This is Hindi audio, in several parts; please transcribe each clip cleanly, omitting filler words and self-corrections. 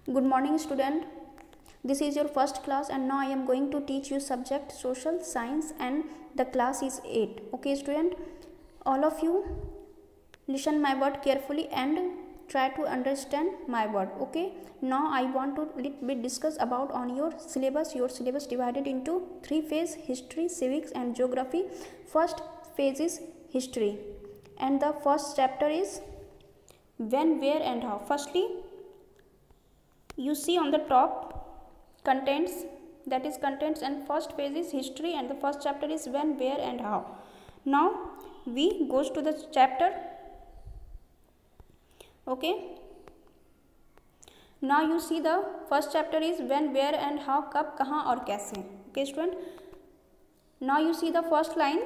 Good morning, student. This is your first class, and now I am going to teach you subject social science, and the class is 8. Okay, student, all of you listen my word carefully and try to understand my word. Okay, now I want to little bit discuss about on your syllabus. Your syllabus divided into 3 phases: history, civics and geography. First phase is history, and the first chapter is when, where and how. Firstly, you see on the top contents, that is contents, and first phase is history and the first chapter is when, where and how. Now we goes to the chapter. Okay, now you see the first chapter is when, where and how, कब, कहाँ और कैसे. Okay student, now you see the first line.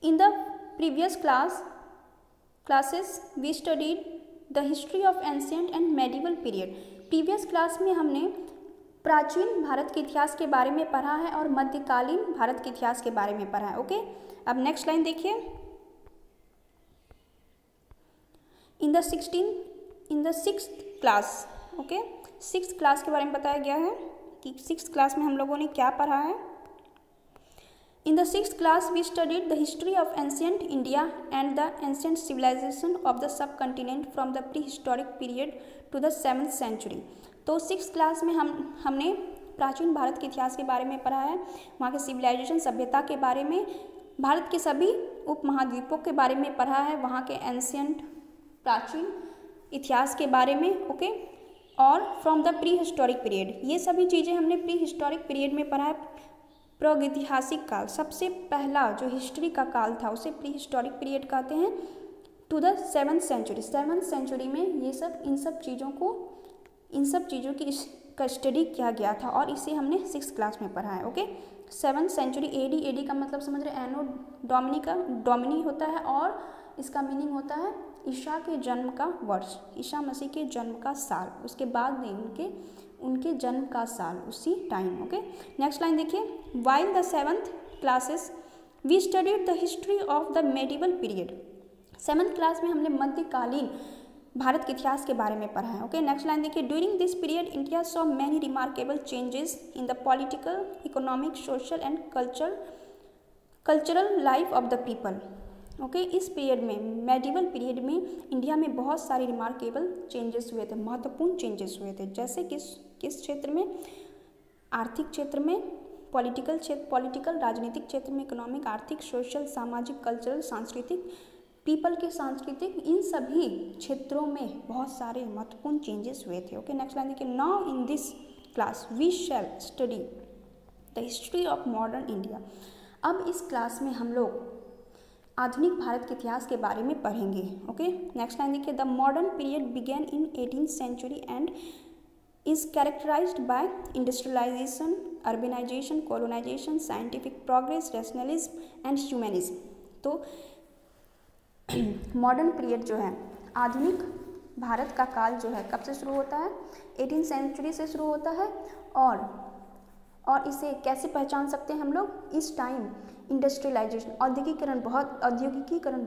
In the previous classes we studied the history of ancient and medieval period. Previous class में हमने प्राचीन भारत के इतिहास के बारे में पढ़ा है और मध्यकालीन भारत के इतिहास के बारे में पढ़ा है. ओके, अब नेक्स्ट लाइन देखिए. In the sixth class. Okay, sixth class के बारे में बताया गया है कि सिक्स्थ क्लास में हम लोगों ने क्या पढ़ा है. In the 6th class, we studied the history of ancient India and the ancient civilization of the subcontinent from the prehistoric period to the 7th century. तो 6th क्लास में हमने प्राचीन भारत के इतिहास के बारे में पढ़ा है, वहाँ के सिविलाइजेशन सभ्यता के बारे में, भारत के सभी उपमहाद्वीपों के बारे में पढ़ा है, वहाँ के एंशियंट प्राचीन इतिहास के बारे में. ओके, और from the pre historic period, ये सभी चीज़ें हमने प्री हिस्टोरिक पीरियड में पढ़ा है. प्रागैतिहासिक काल, सबसे पहला जो हिस्ट्री का काल था उसे प्री हिस्टोरिक पीरियड कहते हैं. To the 7th century, 7th century में ये सब इन सब चीज़ों की का स्टडी किया गया था और इसे हमने 6th क्लास में पढ़ा है. Okay, 7th century. एडी का मतलब समझ रहे, एनो डोमिनी होता है और इसका मीनिंग होता है ईसा के जन्म का वर्ष, ईसा मसीह के जन्म का साल, उसके बाद में उनके जन्म का साल, उसी टाइम. ओके, नेक्स्ट लाइन देखिए. While the 7th classes we studied the history of the medieval period. 7th class में हमने मध्यकालीन भारत के इतिहास के बारे में पढ़ा है. ओके, नेक्स्ट लाइन देखिए. During this period India saw many remarkable changes in the political, economic, social and cultural life of the people. Okay, इस पीरियड में, मेडिवल पीरियड में इंडिया में बहुत सारे रिमार्केबल चेंजेस हुए थे, महत्वपूर्ण चेंजेस हुए थे. जैसे किस क्षेत्र में? आर्थिक क्षेत्र में, पॉलिटिकल राजनीतिक क्षेत्र में, इकोनॉमिक, आर्थिक, सोशल, सामाजिक, कल्चरल, सांस्कृतिक, पीपल के सांस्कृतिक, इन सभी क्षेत्रों में बहुत सारे महत्वपूर्ण चेंजेस हुए थे. ओके, नेक्स्ट लाइन देखिए. Now in this class we shall study the history of modern India. अब इस क्लास में हम लोग आधुनिक भारत के इतिहास के बारे में पढ़ेंगे. ओके, नेक्स्ट लाइन देखिए. The modern period began in 18th century and is characterized by industrialization, urbanization, colonization, scientific progress, rationalism and humanism. तो मॉडर्न पीरियड जो है, आधुनिक भारत का काल जो है, कब से शुरू होता है? 18th सेंचुरी से शुरू होता है. और इसे कैसे पहचान सकते हैं हम लोग? इस टाइम इंडस्ट्रियलाइजेशन, औद्योगिकीकरण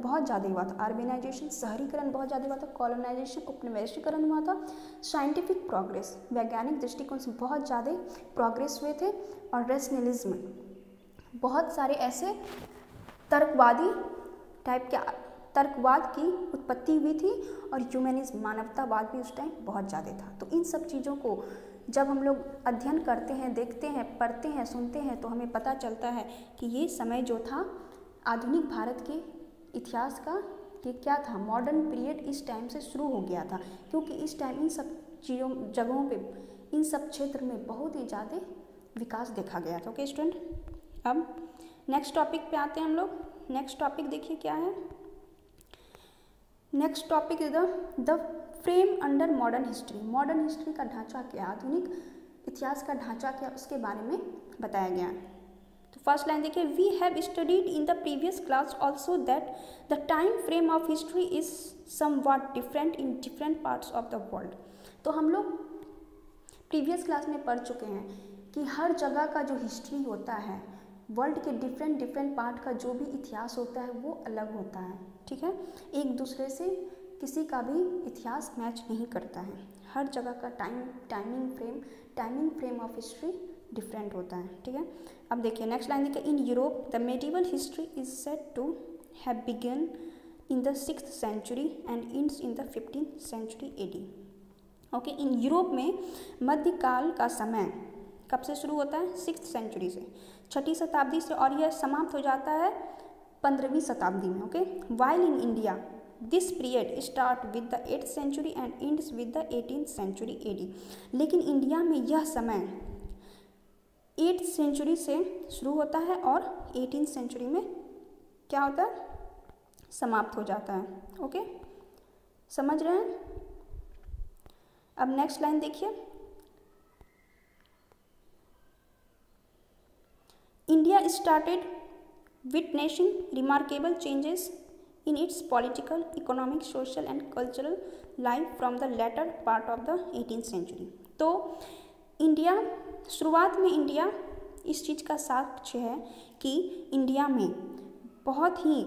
बहुत ज़्यादा हुआ था. अर्बेनाइजेशन, शहरीकरण बहुत ज़्यादा हुआ था. कॉलोनाइजेशन, उपनिवेशीकरण हुआ था. साइंटिफिक प्रोग्रेस, वैज्ञानिक दृष्टिकोण से बहुत ज़्यादा प्रोग्रेस हुए थे. और रैशनलिज्म, बहुत सारे ऐसे तर्कवाद की उत्पत्ति हुई थी. और ह्यूमनिज्म, मानवतावाद भी उस टाइम बहुत ज़्यादा था. तो इन सब चीज़ों को जब हम लोग अध्ययन करते हैं, देखते हैं, पढ़ते हैं, सुनते हैं, तो हमें पता चलता है कि ये समय जो था आधुनिक भारत के इतिहास का, ये क्या था? मॉडर्न पीरियड इस टाइम से शुरू हो गया था, क्योंकि इस टाइम इन सब जगहों पे, इन सब क्षेत्र में बहुत ही ज़्यादा विकास देखा गया था. ओके स्टूडेंट, अब नेक्स्ट टॉपिक पे आते हैं हम लोग. नेक्स्ट टॉपिक देखिए क्या है. Next topic is the frame under modern history. Modern history का ढांचा क्या, आधुनिक इतिहास का ढांचा क्या, उसके बारे में बताया गया. तो फर्स्ट लाइन देखिए. We have studied in the previous class also that the time frame of history is somewhat different in different parts of the world. तो हम लोग प्रीवियस क्लास में पढ़ चुके हैं कि हर जगह का जो हिस्ट्री होता है, वर्ल्ड के डिफरेंट पार्ट का जो भी इतिहास होता है वो अलग होता है. ठीक है, एक दूसरे से किसी का भी इतिहास मैच नहीं करता है. हर जगह का timing frame of history different होता है, ठीक है। अब देखिए नेक्स्ट लाइन देखिए, in Europe the medieval history is said to have begun in the 6th century and ends in the 15th century AD। Okay, in Europe में मध्यकाल का समय कब से शुरू होता है? 6th सेंचुरी से, 6ठी शताब्दी से, और यह समाप्त हो जाता है 15वीं शताब्दी में। Okay, while in India this period start with the 8th century and ends with the 18th century AD। लेकिन इंडिया में यह समय 8th सेंचुरी से शुरू होता है और 18th सेंचुरी में क्या होता है? समाप्त हो जाता है। ओके, समझ रहे हैं? अब नेक्स्ट लाइन देखिए, India started witnessing remarkable changes in its political, economic, social and cultural life from the latter part of the 18th century. तो इंडिया, शुरुआत में इंडिया इस चीज़ का साक्ष्य है कि इंडिया में बहुत ही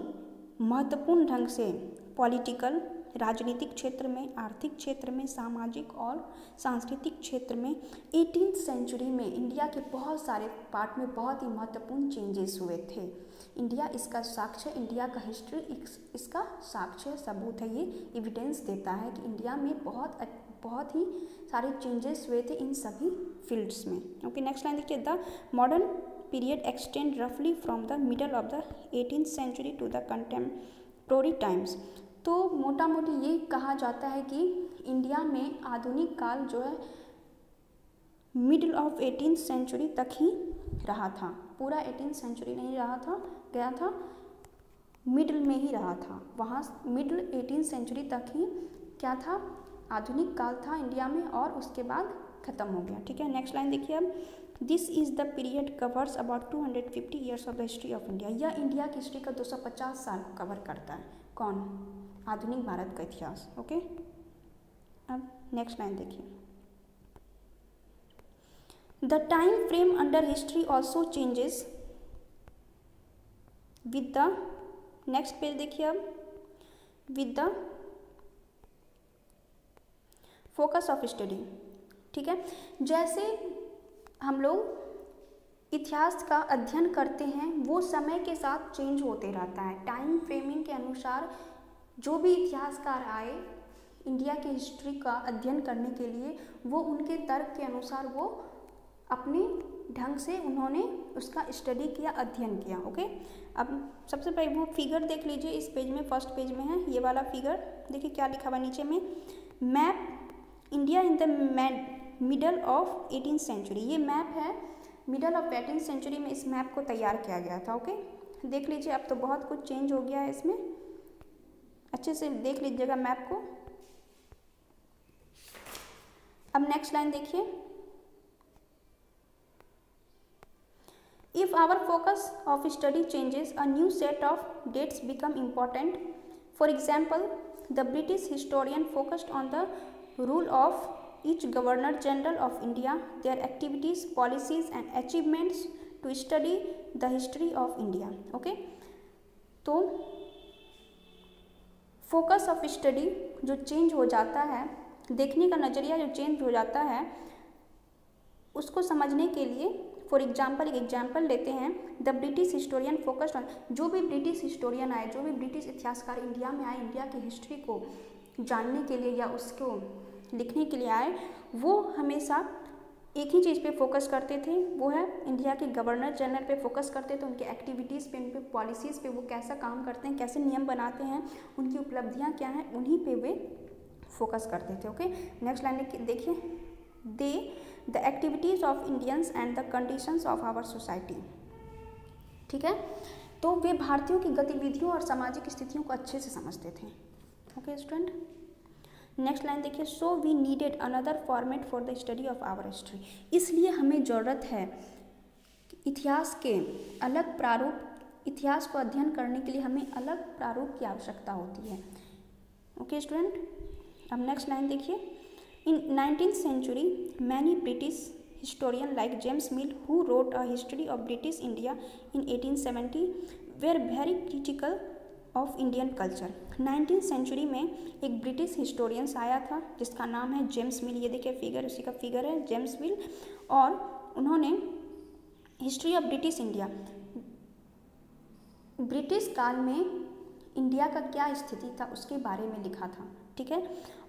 महत्वपूर्ण ढंग से पॉलिटिकल, राजनीतिक क्षेत्र में, आर्थिक क्षेत्र में, सामाजिक और सांस्कृतिक क्षेत्र में 18th सेंचुरी में इंडिया के बहुत सारे पार्ट में बहुत ही महत्वपूर्ण चेंजेस हुए थे। इंडिया इसका साक्ष्य, इंडिया का हिस्ट्री इसका साक्ष्य सबूत है, ये एविडेंस देता है कि इंडिया में बहुत ही सारे चेंजेस हुए थे इन सभी फील्ड्स में। ओके, नेक्स्ट लाइन देखिए, the modern period extend roughly from the middle of the 18th century to the contemporary times। तो मोटा मोटी ये कहा जाता है कि इंडिया में आधुनिक काल जो है मिडल ऑफ 18th सेंचुरी तक ही रहा था, पूरा 18th सेंचुरी नहीं रहा था, गया था मिडल में ही रहा था, वहाँ मिडल 18th सेंचुरी तक ही क्या था? आधुनिक काल था इंडिया में, और उसके बाद ख़त्म हो गया, ठीक है। नेक्स्ट लाइन देखिए, अब this is the period covers about 250 years of the history of India. यह इंडिया की हिस्ट्री का 250 साल को कवर करता है। कौन? आधुनिक भारत का इतिहास। ओके, अब नेक्स्ट लाइन देखिए, the time frame under history also changes with the, next page देखिए अब, with the focus of study, ठीक है। जैसे हम लोग इतिहास का अध्ययन करते हैं वो समय के साथ चेंज होते रहता है। टाइम फ्रेमिंग के अनुसार जो भी इतिहासकार आए इंडिया की हिस्ट्री का अध्ययन करने के लिए, वो उनके तर्क के अनुसार वो अपने ढंग से उन्होंने उसका स्टडी किया, अध्ययन किया। ओके, अब सबसे पहले वो फिगर देख लीजिए, इस पेज में, फर्स्ट पेज में है ये वाला फिगर। देखिए क्या लिखा हुआ नीचे में, map India in the middle of 18th century. ये मैप है, मिडल ऑफ 18th सेंचुरी में इस मैप को तैयार किया गया था। ओके, देख लीजिए, अब तो बहुत कुछ चेंज हो गया है इसमें, अच्छे से देख लीजिएगा मैप को। अब नेक्स्ट लाइन देखिए, if our focus of study changes a new set of dates become important. For example the British historian focused on the rule of each Governor General of India, their activities, policies and achievements to study the history of India। okay? तो फोकस ऑफ स्टडी जो चेंज हो जाता है, देखने का नज़रिया जो चेंज हो जाता है, उसको समझने के लिए फॉर एग्जाम्पल एक एग्जाम्पल लेते हैं, the British historian focused on, जो भी ब्रिटिश हिस्टोरियन आए, जो भी ब्रिटिश इतिहासकार इंडिया में आए, इंडिया की हिस्ट्री को जानने के लिए या उसको लिखने के लिए आए, वो हमेशा एक ही चीज़ पे फोकस करते थे, वो है इंडिया के गवर्नर जनरल पे फोकस करते थे, उनके एक्टिविटीज़ पे, उनके पॉलिसीज़ पे, वो कैसा काम करते हैं, कैसे नियम बनाते हैं, उनकी उपलब्धियां क्या हैं, उन्हीं पे वे फोकस करते थे। ओके, नेक्स्ट लाइन देखिए, they the activities of Indians and the conditions of our society. ठीक है, तो वे भारतीयों की गतिविधियों और सामाजिक स्थितियों को अच्छे से समझते थे। ओके स्टूडेंट, नेक्स्ट लाइन देखिए, so we needed another format for the study of our history. इसलिए हमें ज़रूरत है इतिहास के अलग प्रारूप, इतिहास को अध्ययन करने के लिए हमें अलग प्रारूप की आवश्यकता होती है। ओके स्टूडेंट, अब नेक्स्ट लाइन देखिए, in 19th century many British historian like James Mill, who wrote a history of British India in 1870, were very critical of Indian culture. 19th century में एक ब्रिटिश हिस्टोरियंस आया था जिसका नाम है जेम्स मिल। ये देखिए फिगर, उसी का फिगर है जेम्स मिल। और उन्होंने history of British India, British काल में इंडिया का क्या स्थिति था उसके बारे में लिखा था, ठीक है।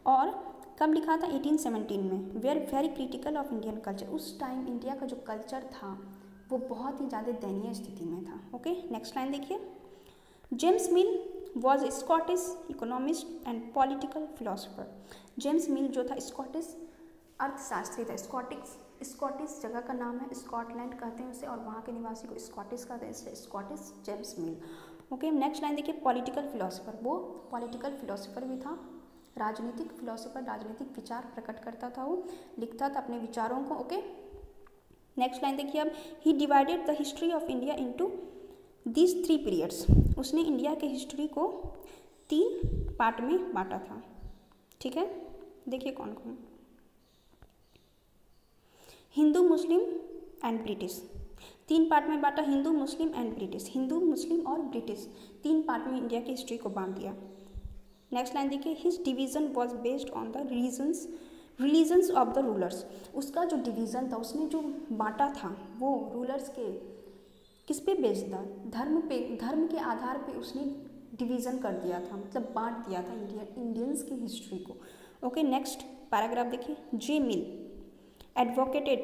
और कब लिखा था? 1817 में। Were very critical of Indian culture. उस टाइम इंडिया का जो कल्चर था वो बहुत ही ज़्यादा दयनीय स्थिति में था। ओके, नेक्स्ट लाइन देखिए। James mill was Scottish economist and political philosopher. James मिल जो था स्कॉटिश अर्थशास्त्री था। स्कॉटिश जगह का नाम है, स्कॉटलैंड कहते हैं उसे, और वहाँ के निवासी को स्कॉटिश कहते हैं, इसलिए स्कॉटिश जेम्स मिल। ओके, नेक्स्ट लाइन देखिए। पॉलिटिकल फिलोसफर, वो पॉलिटिकल फिलोसफर भी था, राजनीतिक फिलोसफर, राजनीतिक विचार प्रकट करता था, वो लिखता था अपने विचारों को। ओके, नेक्स्ट लाइन देखिए अब। He divided the history of India into these 3 periods. उसने इंडिया के हिस्ट्री को 3 पार्ट में बांटा था, ठीक है। देखिए कौन कौन। Hindu, Muslim and British. 3 part में बांटा, Hindu, Muslim and British. Hindu, Muslim और ब्रिटिश 3 पार्ट में इंडिया की हिस्ट्री को बांट दिया। नेक्स्ट लाइन देखिए। His division was based on the religions of the rulers. उसका जो डिवीज़न था, उसने जो बांटा था वो रूलर्स के किस पे बेस्ड था? धर्म पे, धर्म के आधार पे उसने डिवीज़न कर दिया था, मतलब बांट दिया था इंडियंस की हिस्ट्री को। ओके, नेक्स्ट पैराग्राफ देखिए। J Mill advocated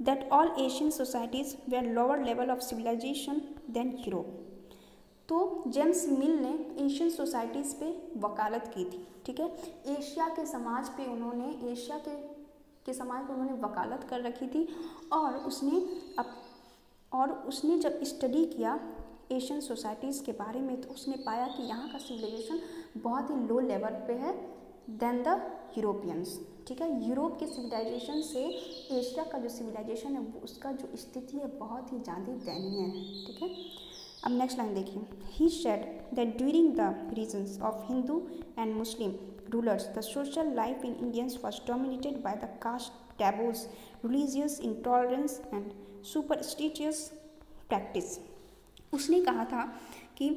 that all Asian societies were lower level of civilisation than Europe. तो जेम्स मिल ने एशियन सोसाइटीज़ पे वकालत की थी, ठीक है। एशिया के समाज पे उन्होंने वकालत कर रखी थी। और उसने जब स्टडी किया एशियन सोसाइटीज़ के बारे में, तो उसने पाया कि यहाँ का सिविलाइजेशन बहुत ही लो लेवल पे है देन द यूरोपियंस, ठीक है। यूरोप के सिविलाइजेशन से एशिया का जो सिविलाइजेशन है उसका जो स्थिति है बहुत ही ज़्यादा दयनीय है, ठीक है। अब नेक्स्ट लाइन देखिए। He said that during the reigns of Hindu and Muslim rulers the social life in Indians was dominated by the caste taboos, religious intolerance and superstitious practice. उसने कहा था कि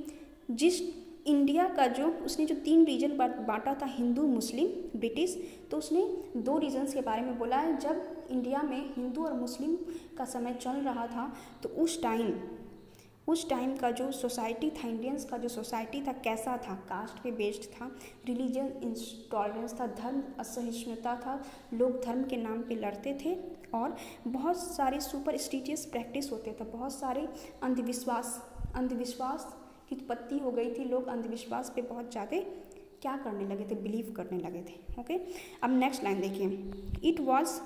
जिस इंडिया का जो उसने जो 3 रीजन बांटा था, हिंदू, मुस्लिम, ब्रिटिश, तो उसने 2 रीजन्स के बारे में बोला है। जब इंडिया में हिंदू और मुस्लिम का समय चल रहा था तो उस टाइम का जो सोसाइटी था, इंडियंस का जो सोसाइटी था कैसा था? कास्ट पे बेस्ड था, रिलीजन इंटॉलरेंस था, धर्म असहिष्णुता था, लोग धर्म के नाम पे लड़ते थे, और बहुत सारे सुपरस्टिशियस प्रैक्टिस होते थे, बहुत सारे अंधविश्वास की उत्पत्ति हो गई थी। लोग अंधविश्वास पे बहुत ज़्यादा क्या करने लगे थे? बिलीव करने लगे थे। ओके, अब नेक्स्ट लाइन देखिए। It was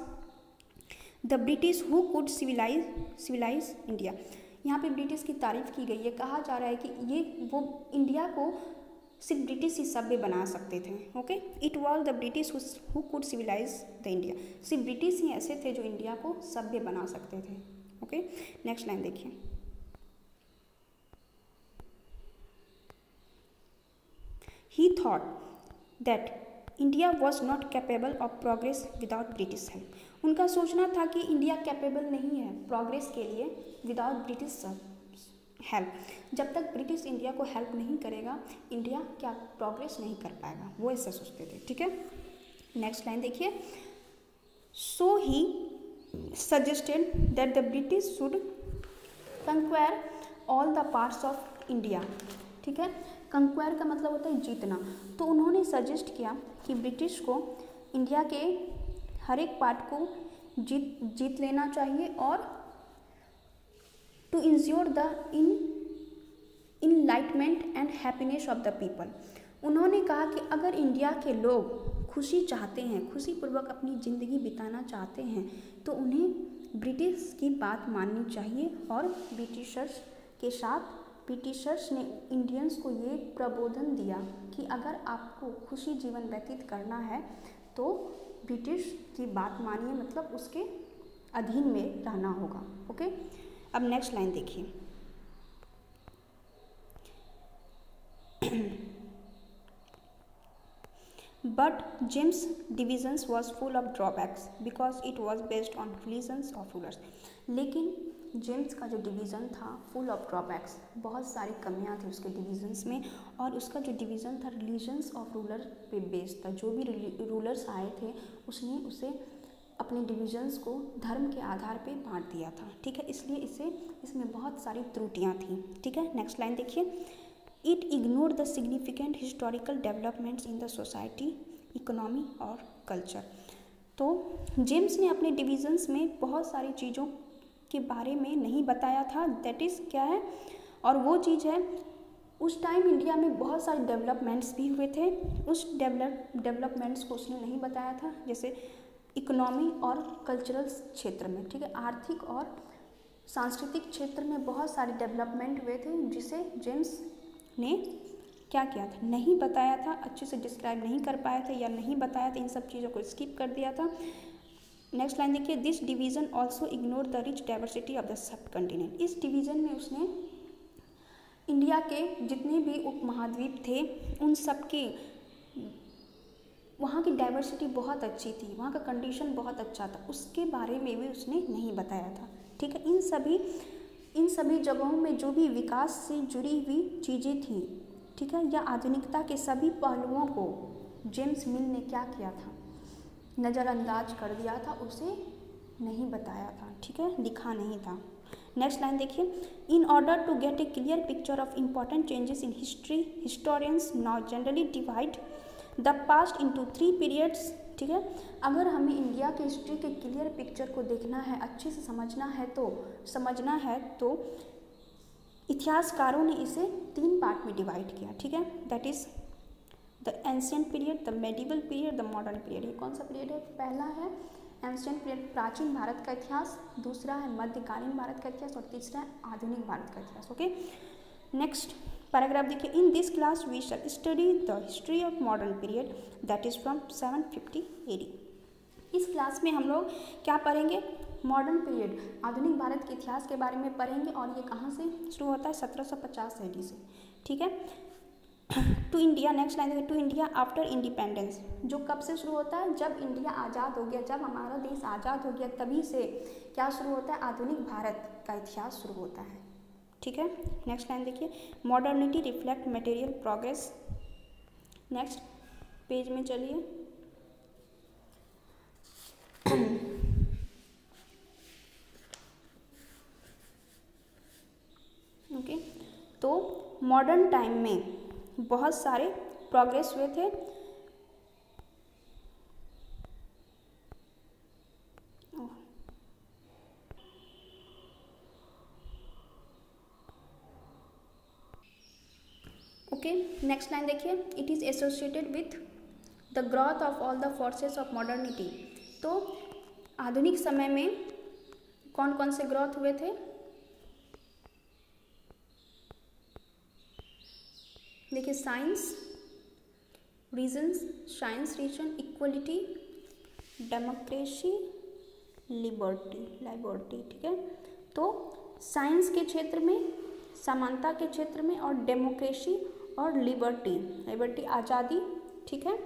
the British who could civilize India. यहाँ पे ब्रिटिश की तारीफ की गई है। कहा जा रहा है कि वो इंडिया को सिर्फ ब्रिटिश ही सभ्य बना सकते थे। Okay, it was the British who could civilize the India. सिर्फ ब्रिटिश ही ऐसे थे जो इंडिया को सभ्य बना सकते थे। ओके, नेक्स्ट लाइन देखिए। ही thought that India was not capable of progress without British help. उनका सोचना था कि इंडिया कैपेबल नहीं है प्रोग्रेस के लिए विदाउट ब्रिटिश हेल्प। जब तक ब्रिटिश इंडिया को हेल्प नहीं करेगा, इंडिया क्या प्रोग्रेस नहीं कर पाएगा, वो ऐसा सोचते थे, ठीक है। नेक्स्ट लाइन देखिए। So he suggested that the British should conquer all the parts of India, ठीक है। कंक्वायर का मतलब होता है जीतना। तो उन्होंने सजेस्ट किया कि ब्रिटिश को इंडिया के हर एक पार्ट को जीत लेना चाहिए, और to ensure the enlightenment and happiness of the people. उन्होंने कहा कि अगर इंडिया के लोग खुशी चाहते हैं, खुशीपूर्वक अपनी ज़िंदगी बिताना चाहते हैं, तो उन्हें ब्रिटिश की बात माननी चाहिए। और ब्रिटिशर्स ने इंडियंस को ये प्रबोधन दिया कि अगर आपको खुशी जीवन व्यतीत करना है तो ब्रिटिश की बात मानिए, मतलब उसके अधीन में रहना होगा। ओके, अब नेक्स्ट लाइन देखिए। But James' divisions was full of drawbacks because it was based on religions of rulers. लेकिन जेम्स का जो डिवीज़न था फुल ऑफ ड्रॉबैक्स, बहुत सारी कमियां थी उसके डिवीजन्स में, और उसका जो डिवीज़न था रिलीजन्स ऑफ रूलर पे बेस्ड था। जो भी रूलर्स आए थे उसने उसे अपने डिविजन्स को धर्म के आधार पे बांट दिया था, ठीक है, इसलिए इसमें बहुत सारी त्रुटियां थी, ठीक है। नेक्स्ट लाइन देखिए, it ignore the significant historical developments in the society, economy और कल्चर। तो जेम्स ने अपने डिविजन्स में बहुत सारी चीज़ों के बारे में नहीं बताया था, दैट इज़ क्या है, और वो चीज़ है उस टाइम इंडिया में बहुत सारे डेवलपमेंट्स भी हुए थे, उस डेवलपमेंट्स को उसने नहीं बताया था, जैसे इकोनॉमी और कल्चरल क्षेत्र में, ठीक है, आर्थिक और सांस्कृतिक क्षेत्र में बहुत सारे डेवलपमेंट हुए थे जिसे जेम्स ने क्या किया था, नहीं बताया था, अच्छे से डिस्क्राइब नहीं कर पाया था या नहीं बताया था, इन सब चीज़ों को स्किप कर दिया था। नेक्स्ट लाइन देखिए, this division also ignore the rich diversity of the sub continent. इस डिवीज़न में उसने इंडिया के जितने भी उपमहाद्वीप थे उन सब के वहाँ की डाइवर्सिटी बहुत अच्छी थी, वहाँ का कंडीशन बहुत अच्छा था, उसके बारे में भी उसने नहीं बताया था, ठीक है। इन सभी जगहों में जो भी विकास से जुड़ी हुई चीज़ें थी, ठीक है, या आधुनिकता के सभी पहलुओं को जेम्स मिल ने क्या किया था, नज़रअंदाज कर दिया था, उसे नहीं बताया था, ठीक है, लिखा नहीं था। नेक्स्ट लाइन देखिए, in order to get a clear picture of important changes in history, historians now generally divide the past into 3 periods, ठीक है। अगर हमें इंडिया की हिस्ट्री के क्लियर पिक्चर को देखना है, अच्छे से समझना है तो इतिहासकारों ने इसे 3 पार्ट में डिवाइड किया, ठीक है, that is the ancient period, the medieval period, the modern period. ये कौन सा पीरियड है? पहला है एंशिएंट पीरियड, प्राचीन भारत का इतिहास, दूसरा है मध्यकालीन भारत का इतिहास और तीसरा है आधुनिक भारत का इतिहास, ओके। नेक्स्ट पैराग्राफ देखिए, in this class we shall study the history of modern period that is from 750 AD। इस क्लास में हम लोग क्या पढ़ेंगे? मॉडर्न पीरियड, आधुनिक भारत के इतिहास के बारे में पढ़ेंगे, और ये कहाँ से शुरू होता है? 1750 AD से, ठीक है। टू इंडिया, नेक्स्ट लाइन देखिए, टू इंडिया आफ्टर इंडिपेंडेंस, जो कब से शुरू होता है? जब इंडिया आज़ाद हो गया, जब हमारा देश आज़ाद हो गया तभी से क्या शुरू होता है? आधुनिक भारत का इतिहास शुरू होता है, ठीक है। नेक्स्ट लाइन देखिए, modernity reflect material progress. Next page में चलिए, ओके। तो मॉडर्न टाइम में बहुत सारे प्रोग्रेस हुए थे, ओके। नेक्स्ट लाइन देखिए, it is associated with the growth of all the forces of modernity. तो आधुनिक समय में कौन कौन से ग्रोथ हुए थे? देखिए, science reason, equality, democracy, liberty, ठीक है। तो साइंस के क्षेत्र में, समानता के क्षेत्र में, और डेमोक्रेसी और लिबर्टी आज़ादी, ठीक है,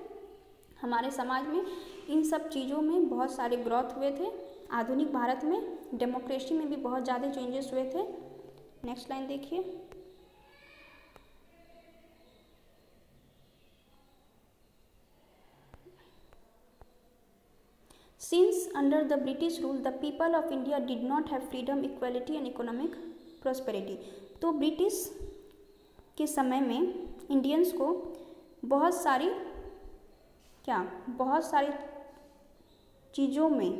हमारे समाज में इन सब चीज़ों में बहुत सारे ग्रोथ हुए थे। आधुनिक भारत में डेमोक्रेसी में भी बहुत ज़्यादा चेंजेस हुए थे। नेक्स्ट लाइन देखिए, Since under the British rule, the people of India did not have freedom, equality and economic prosperity. तो ब्रिटिश के समय में इंडियंस को बहुत सारी चीज़ों में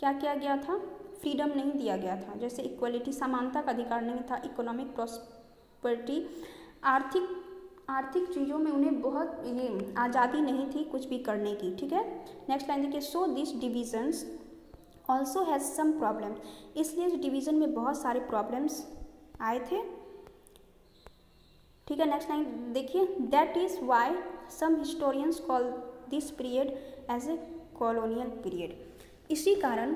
क्या किया गया था? फ्रीडम नहीं दिया गया था, जैसे इक्वलिटी, समानता का अधिकार नहीं था, इकोनॉमिक प्रॉस्पेरिटी, आर्थिक चीज़ों में उन्हें बहुत ये आज़ादी नहीं थी कुछ भी करने की, ठीक है। नेक्स्ट लाइन देखिए, so this divisions also has some problem, इसलिए इस डिवीज़न में बहुत सारे प्रॉब्लम्स आए थे, ठीक है। नेक्स्ट लाइन देखिए, that is why some historians call this period as a colonial period. इसी कारण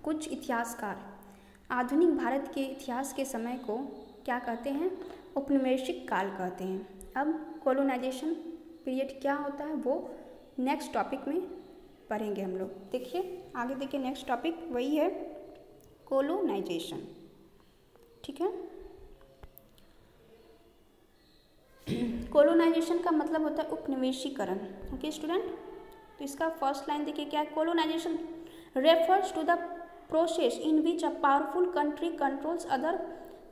कुछ इतिहासकार आधुनिक भारत के इतिहास के समय को क्या कहते हैं? औपनिवेशिक काल कहते हैं। अब कॉलोनाइजेशन पीरियड क्या होता है वो नेक्स्ट टॉपिक में पढ़ेंगे हम लोग। देखिए आगे देखिए, नेक्स्ट टॉपिक वही है कॉलोनाइजेशन। ठीक है। कोलोनाइजेशन का मतलब होता है उपनिवेशीकरण। ओके स्टूडेंट, तो इसका फर्स्ट लाइन देखिए क्या है, colonisation refers to the process in which a powerful country controls other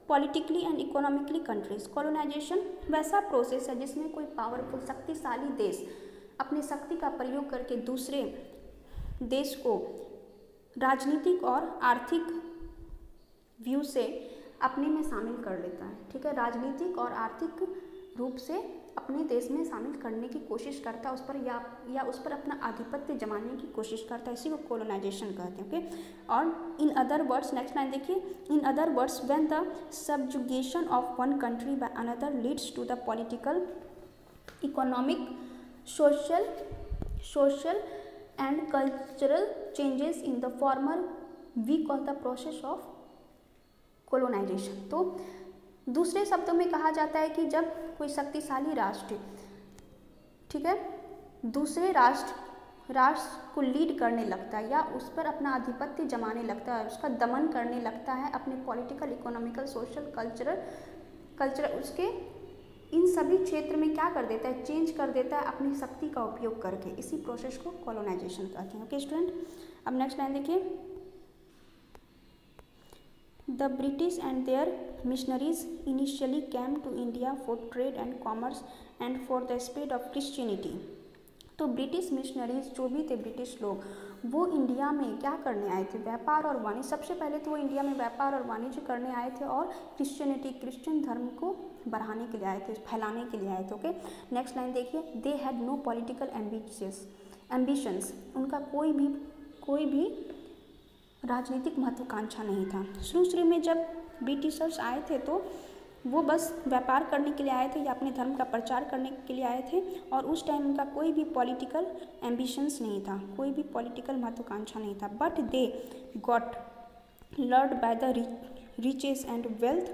politically and economically countries. Colonisation वैसा प्रोसेस है जिसमें कोई पावरफुल शक्तिशाली देश अपनी शक्ति का प्रयोग करके दूसरे देश को राजनीतिक और आर्थिक व्यू से अपने में शामिल कर लेता है। ठीक है, राजनीतिक और आर्थिक रूप से अपने देश में शामिल करने की कोशिश करता है, उस पर या उस पर अपना आधिपत्य जमाने की कोशिश करता है, इसी को कोलोनाइजेशन कहते हैं। ओके, और in other words, next line देखिए, in other words when the subjugation of one country by another leads to the political, economic, social and cultural changes in the former we call the process of colonization। तो दूसरे शब्दों में कहा जाता है कि जब कोई शक्तिशाली राष्ट्र, ठीक है, दूसरे राष्ट्र को लीड करने लगता है या उस पर अपना आधिपत्य जमाने लगता है, उसका दमन करने लगता है अपने पॉलिटिकल, इकोनॉमिकल, सोशल, कल्चरल उसके इन सभी क्षेत्र में क्या कर देता है, चेंज कर देता है अपनी शक्ति का उपयोग करके, इसी प्रोसेस को कोलोनाइजेशन कहते हैं। ओके स्टूडेंट, अब नेक्स्ट लाइन देखिए, the British and their missionaries initially came to India for trade and commerce and for the spread of Christianity. तो ब्रिटिश मिशनरीज जो भी थे, ब्रिटिश लोग, वो इंडिया में क्या करने आए थे, व्यापार और वाणिज्य। सबसे पहले तो वो इंडिया में व्यापार और वाणिज्य करने आए थे और क्रिश्चियन धर्म को बढ़ाने के लिए आए थे, फैलाने के लिए आए थे। ओके, नेक्स्ट लाइन देखिए, they had no political ambitions. उनका कोई भी राजनीतिक महत्वाकांक्षा नहीं था। शुरू में जब ब्रिटिशर्स आए थे तो वो बस व्यापार करने के लिए आए थे या अपने धर्म का प्रचार करने के लिए आए थे, और उस टाइम उनका कोई भी पॉलिटिकल एम्बिशंस नहीं था, कोई भी पॉलिटिकल महत्वाकांक्षा नहीं था। But they got lured by the riches and wealth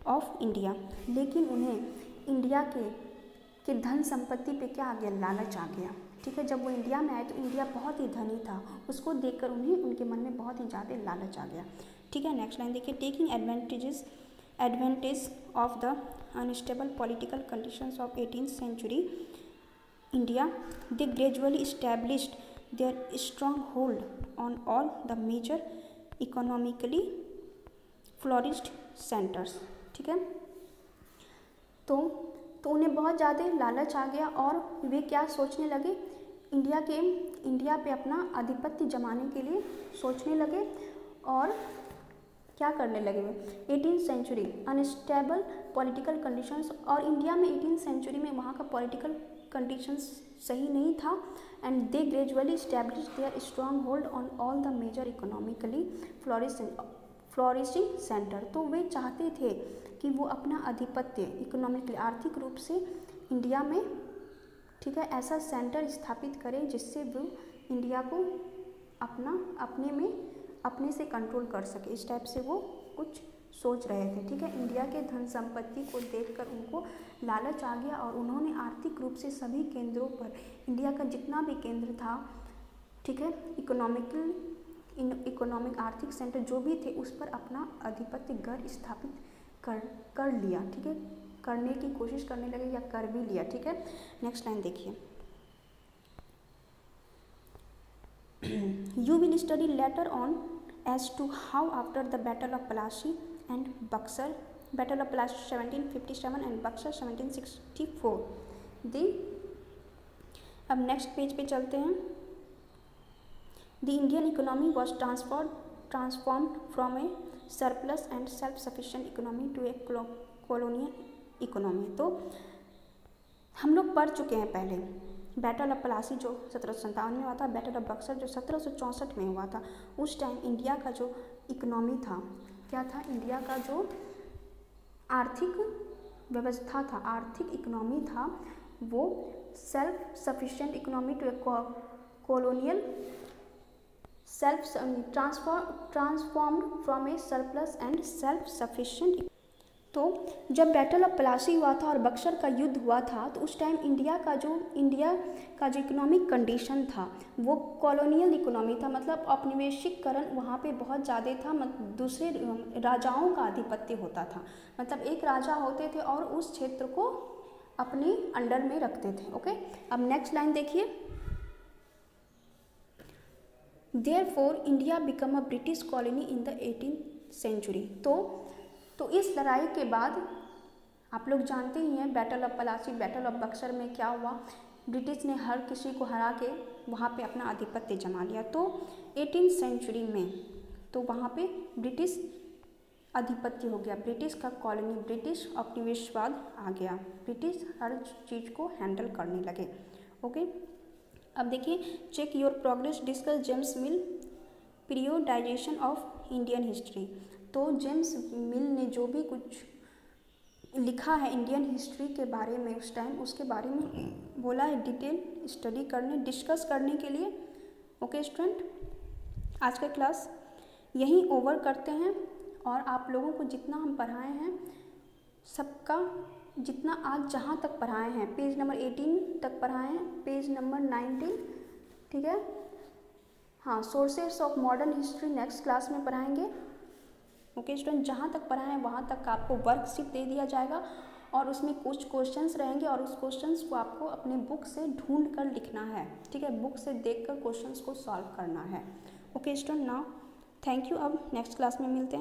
of India. लेकिन उन्हें इंडिया के धन संपत्ति पे क्या आ गया, लालच आ गया। ठीक है, जब वो इंडिया में आए तो इंडिया बहुत ही धनी था, उसको देखकर उन्हें उनके मन में बहुत ही ज़्यादा लालच आ गया। ठीक है, नेक्स्ट लाइन देखिए, taking advantage of the unstable political conditions of 18th century India, they gradually established their stronghold on all the major economically flourished centers। ठीक है, तो उन्हें बहुत ज़्यादा लालच आ गया और वे क्या सोचने लगे, इंडिया पे अपना आधिपत्य जमाने के लिए सोचने लगे और क्या करने लगे वे, 18th century unstable political conditions, और इंडिया में 18th सेंचुरी में वहाँ का पॉलिटिकल कंडीशंस सही नहीं था। And they gradually establish their strong hold on all the major economically flourishing centre. तो वे चाहते थे कि वो अपना आधिपत्य इकोनॉमिकली, आर्थिक रूप से इंडिया में, ठीक है, ऐसा सेंटर स्थापित करें जिससे वो इंडिया को अपने से कंट्रोल कर सके। इस टाइप से वो कुछ सोच रहे थे। ठीक है, इंडिया के धन संपत्ति को देखकर उनको लालच आ गया और उन्होंने आर्थिक रूप से सभी केंद्रों पर, इंडिया का जितना भी केंद्र था, ठीक है, इकोनॉमिक आर्थिक सेंटर जो भी थे, उस पर अपना आधिपत्य गढ़ स्थापित कर लिया। ठीक है, करने की कोशिश करने लगे या कर भी लिया। ठीक है, नेक्स्ट लाइन देखिए, You will study later on as to how after the Battle of Plassey and Buxar, Battle of Plassey 1757 and Buxar 1764, अब नेक्स्ट पेज पे चलते हैं। The Indian economy was transformed from a surplus and self-sufficient economy to a colonial economy। तो हम लोग पढ़ चुके हैं पहले बैटल ऑफ प्लासी जो 1757 में हुआ था, बैटल ऑफ बक्सर जो 1764 में हुआ था। उस टाइम इंडिया का जो इकोनॉमी था, क्या था, इंडिया का जो आर्थिक व्यवस्था था, आर्थिक इकोनॉमी था, वो self sufficient economy to a colonial transformed from a surplus and self sufficient. तो तो जब बैटल ऑफ प्लासी हुआ था और बक्सर का युद्ध हुआ था, तो उस टाइम इंडिया का जो इकोनॉमिक कंडीशन था वो कॉलोनियल इकोनॉमी था, मतलब औपनिवेशिकरण वहाँ पे बहुत ज़्यादा था, दूसरे राजाओं का आधिपत्य होता था, मतलब एक राजा होते थे और उस क्षेत्र को अपने अंडर में रखते थे। ओके, अब नेक्स्ट लाइन देखिए, therefore India become a British colony in the 18th century. तो इस लड़ाई के बाद आप लोग जानते ही हैं battle of Plassey, battle of Buxar में क्या हुआ, ब्रिटिश ने हर किसी को हरा के वहाँ पे अपना आधिपत्य जमा लिया। तो 18th सेंचुरी में तो वहाँ पे ब्रिटिश आधिपत्य हो गया, ब्रिटिश का कॉलोनी, ब्रिटिश उपनिवेशवाद आ गया, ब्रिटिश हर चीज़ को हैंडल करने लगे। ओके, अब देखिए, check your progress, discuss James Mill periodisation of Indian history. तो जेम्स मिल ने जो भी कुछ लिखा है इंडियन हिस्ट्री के बारे में उस टाइम, उसके बारे में बोला है डिटेल स्टडी करने, डिस्कस करने के लिए। ओके स्टूडेंट, आज का क्लास यहीं ओवर करते हैं, और आप लोगों को जितना हम पढ़ाए हैं सबका, जितना आज जहाँ तक पढ़ाए हैं, पेज नंबर 18 तक पढ़ाए हैं, पेज नंबर 19, ठीक है। हाँ, sources of modern history next class में पढ़ाएंगे। ओके स्टूडेंट, जहाँ तक पढ़ाएं वहाँ तक का आपको वर्कशीट दे दिया जाएगा, और उसमें कुछ क्वेश्चंस रहेंगे, और उस क्वेश्चंस को आपको अपने बुक से ढूंढ कर लिखना है, ठीक है, बुक से देखकर क्वेश्चंस को सॉल्व करना है। Okay student, now thank you, अब नेक्स्ट क्लास में मिलते हैं।